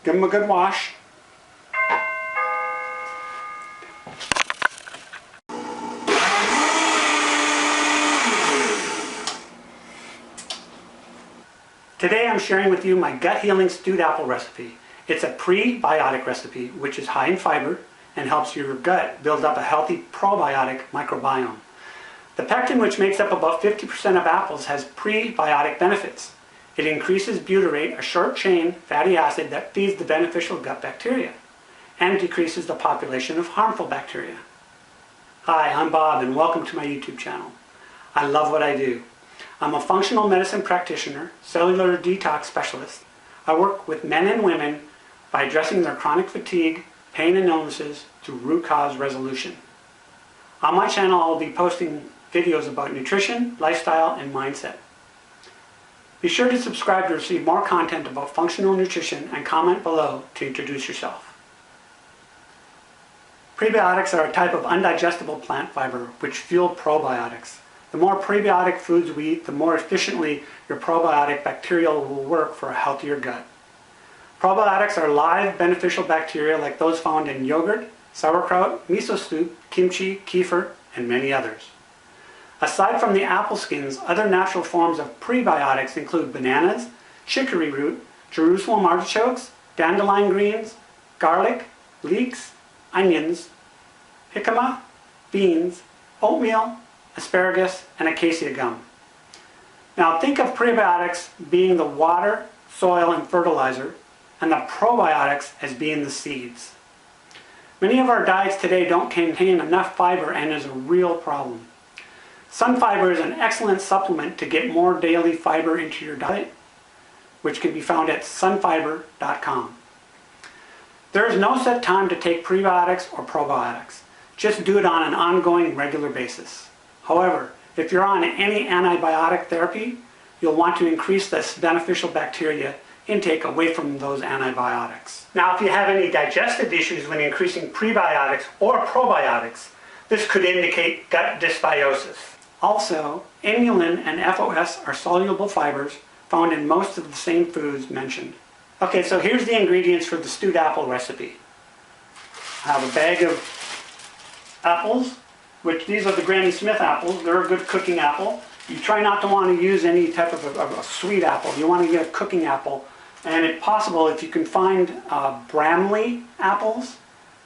Give them a good wash. Today I'm sharing with you my gut healing stewed apple recipe. It's a prebiotic recipe which is high in fiber and helps your gut build up a healthy probiotic microbiome. The pectin, which makes up about 50% of apples, has prebiotic benefits. It increases butyrate, a short-chain fatty acid that feeds the beneficial gut bacteria, and decreases the population of harmful bacteria. Hi, I'm Bob and welcome to my YouTube channel. I love what I do. I'm a functional medicine practitioner, cellular detox specialist. I work with men and women by addressing their chronic fatigue, pain and illnesses through root cause resolution. On my channel I'll be posting videos about nutrition, lifestyle, and mindset. Be sure to subscribe to receive more content about functional nutrition and comment below to introduce yourself. Prebiotics are a type of undigestible plant fiber which fuel probiotics. The more prebiotic foods we eat, the more efficiently your probiotic bacteria will work for a healthier gut. Probiotics are live beneficial bacteria like those found in yogurt, sauerkraut, miso soup, kimchi, kefir, and many others. Aside from the apple skins, other natural forms of prebiotics include bananas, chicory root, Jerusalem artichokes, dandelion greens, garlic, leeks, onions, jicama, beans, oatmeal, asparagus, and acacia gum. Now think of prebiotics being the water, soil, and fertilizer, and the probiotics as being the seeds. Many of our diets today don't contain enough fiber and is a real problem. Sun fiber is an excellent supplement to get more daily fiber into your diet, which can be found at sunfiber.com. There is no set time to take prebiotics or probiotics. Just do it on an ongoing, regular basis. However, if you're on any antibiotic therapy, you'll want to increase this beneficial bacteria intake away from those antibiotics. Now, if you have any digestive issues when increasing prebiotics or probiotics, this could indicate gut dysbiosis. Also, inulin and FOS are soluble fibers found in most of the same foods mentioned. Okay, so here's the ingredients for the stewed apple recipe. I have a bag of apples, which these are the Granny Smith apples. They're a good cooking apple. You try not to want to use any type of a sweet apple. You want to get a cooking apple. And if possible, if you can find Bramley apples,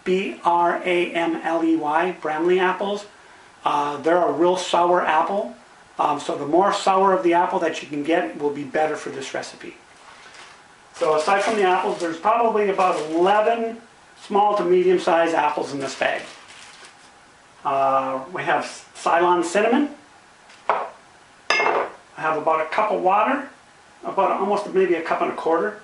B-R-A-M-L-E-Y, Bramley apples, they're a real sour apple. So the more sour of the apple that you can get will be better for this recipe. So aside from the apples, there's probably about 11 small to medium-sized apples in this bag. We have Ceylon Cinnamon. I have about a cup of water, about almost maybe a cup and a quarter.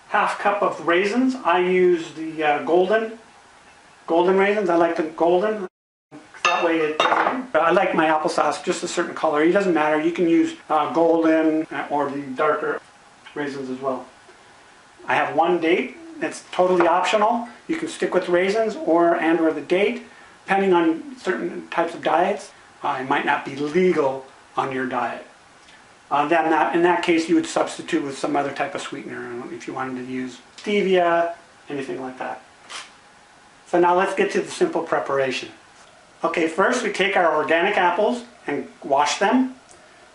Half cup of raisins. I use the golden raisins. I like the golden. That way I like my applesauce just a certain color. It doesn't matter. You can use golden or the darker raisins as well. I have one date. It's totally optional. You can stick with raisins or the date. Depending on certain types of diets, it might not be legal on your diet. Then in that case, you would substitute with some other type of sweetener if you wanted to use stevia, anything like that. So now let's get to the simple preparation. Okay, first we take our organic apples and wash them,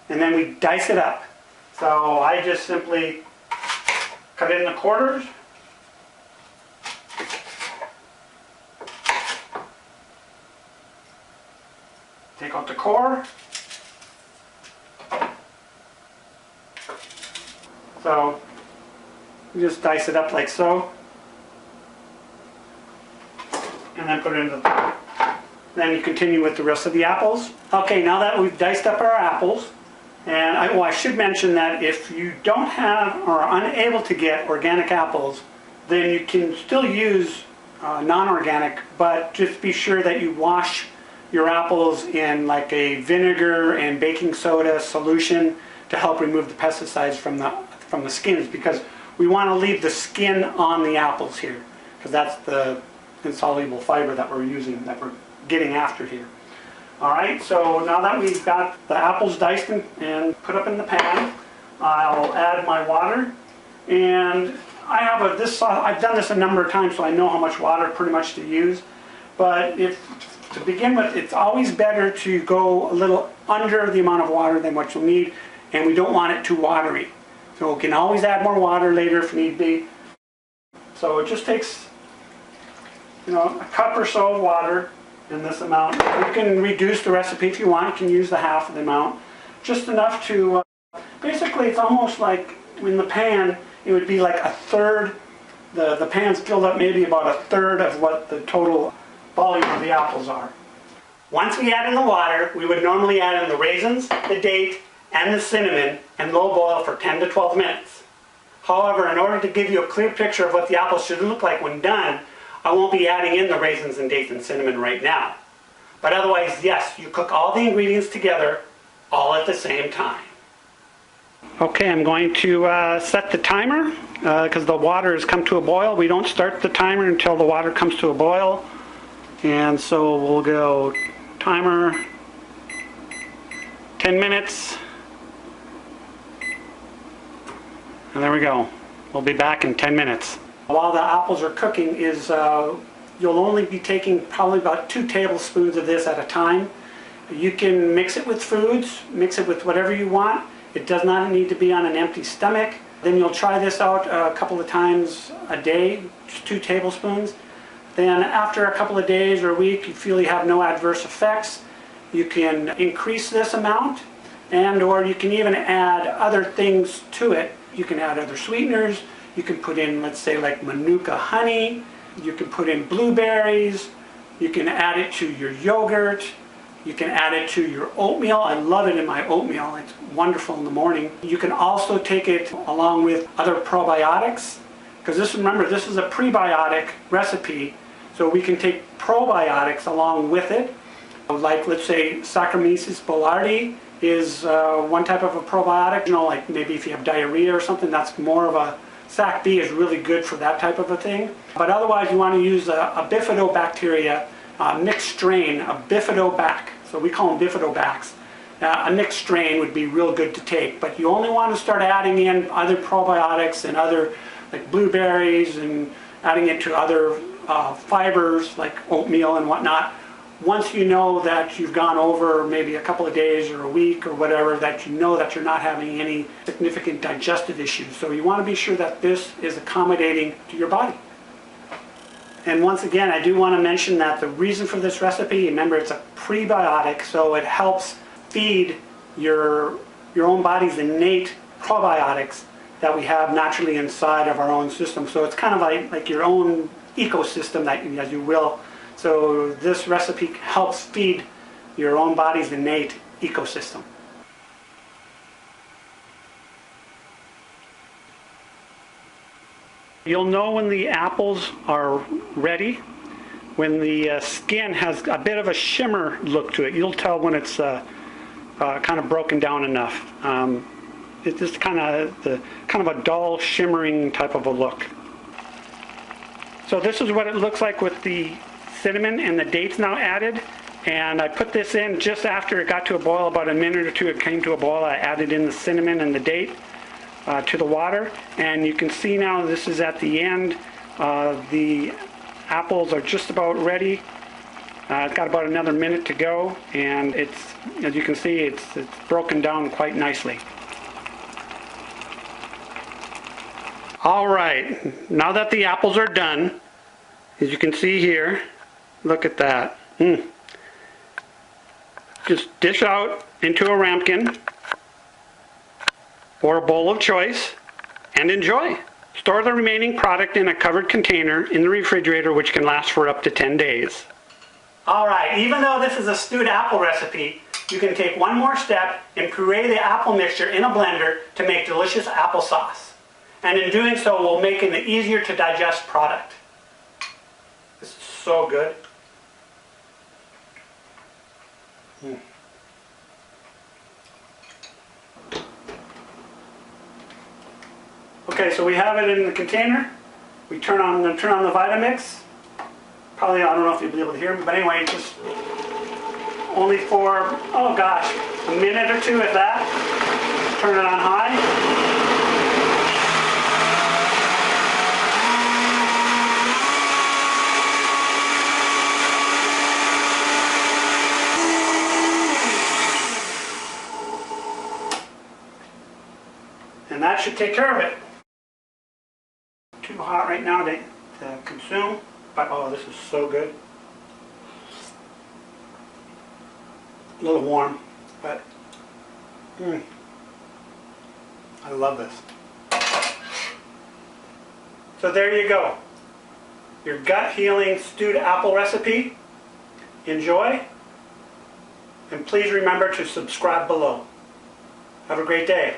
and then we dice it up. So I just simply cut it into quarters. Take out the core. So you just dice it up like so, and then put it into the. Then you continue with the rest of the apples. Okay, now that we've diced up our apples, and I should mention that if you don't have or are unable to get organic apples, then you can still use non-organic, but just be sure that you wash your apples in like a vinegar and baking soda solution to help remove the pesticides from the skins, because we want to leave the skin on the apples here, because that's the insoluble fiber that we're using, that we're getting after here. Alright, so now that we've got the apples diced and put up in the pan, I'll add my water, And I have this sauce, I've done this a number of times, so I know how much water pretty much to use. But to begin with, it's always better to go a little under the amount of water than what you'll need, and we don't want it too watery. So we can always add more water later if need be. So it just takes, a cup or so of water in this amount. You can reduce the recipe if you want. You can use the half of the amount. Just enough to, basically it's almost like in the pan, it would be like a third, the pan's filled up maybe about a third of what the total volume of the apples are. Once we add in the water, we would normally add in the raisins, the date, and the cinnamon and low boil for 10 to 12 minutes. However, in order to give you a clear picture of what the apples should look like when done, I won't be adding in the raisins and dates and cinnamon right now. But otherwise, yes, you cook all the ingredients together all at the same time. Okay, I'm going to set the timer because the water has come to a boil. We don't start the timer until the water comes to a boil. And so we'll go timer 10 minutes. And there we go. We'll be back in 10 minutes. While the apples are cooking, you'll only be taking probably about 2 tablespoons of this at a time. You can mix it with foods, mix it with whatever you want. It does not need to be on an empty stomach. Then you'll try this out a couple of times a day, just 2 tablespoons. Then after a couple of days or a week, you feel you have no adverse effects, you can increase this amount, and or you can even add other things to it. You can add other sweeteners. You can put in, let's say, like Manuka honey. You can put in blueberries. You can add it to your yogurt. You can add it to your oatmeal. I love it in my oatmeal. It's wonderful in the morning. You can also take it along with other probiotics, because remember, this is a prebiotic recipe, so we can take probiotics along with it. Like, let's say, Saccharomyces boulardii is one type of a probiotic. Like maybe if you have diarrhea or something, that's more of a, Sac B is really good for that type of a thing. But otherwise, you want to use a bifidobacteria mixed strain, a bifidobac. So we call them bifidobacks. A mixed strain would be real good to take. But you only want to start adding in other probiotics and other, like blueberries, and adding it to other fibers like oatmeal and whatnot. Once you know that you've gone over maybe a couple of days or a week or whatever, that you know that you're not having any significant digestive issues. So you want to be sure that this is accommodating to your body. And once again, I do want to mention that the reason for this recipe, remember, it's a prebiotic, so it helps feed your own body's innate probiotics that we have naturally inside of our own system. So it's kind of like your own ecosystem, that, as you will. So this recipe helps feed your own body's innate ecosystem. You'll know when the apples are ready when the skin has a bit of a shimmer look to it. You'll tell when it's kind of broken down enough. It's just kind of a dull shimmering type of a look. So this is what it looks like with the cinnamon and the dates now added, and I put this in just after it got to a boil. About a minute or two it came to a boil. I added in the cinnamon and the date to the water, and you can see now this is at the end. The apples are just about ready. It's got about another minute to go, and it's, as you can see, it's broken down quite nicely. All right, now that the apples are done, as you can see here, look at that. Just dish out into a ramekin or a bowl of choice and enjoy. Store the remaining product in a covered container in the refrigerator, which can last for up to 10 days. All right, even though this is a stewed apple recipe, you can take one more step and puree the apple mixture in a blender to make delicious applesauce. And in doing so, we'll make an easier to digest product. This is so good. Okay, so we have it in the container. I'm going to turn on the Vitamix. Probably, I don't know if you'll be able to hear me, but anyway, just only for, oh gosh, a minute or two at that. Turn it on high. And that should take care of it. Too hot right now to consume, but oh, this is so good. A little warm, but I love this. So there you go. Your gut healing stewed apple recipe. Enjoy. And please remember to subscribe below. Have a great day.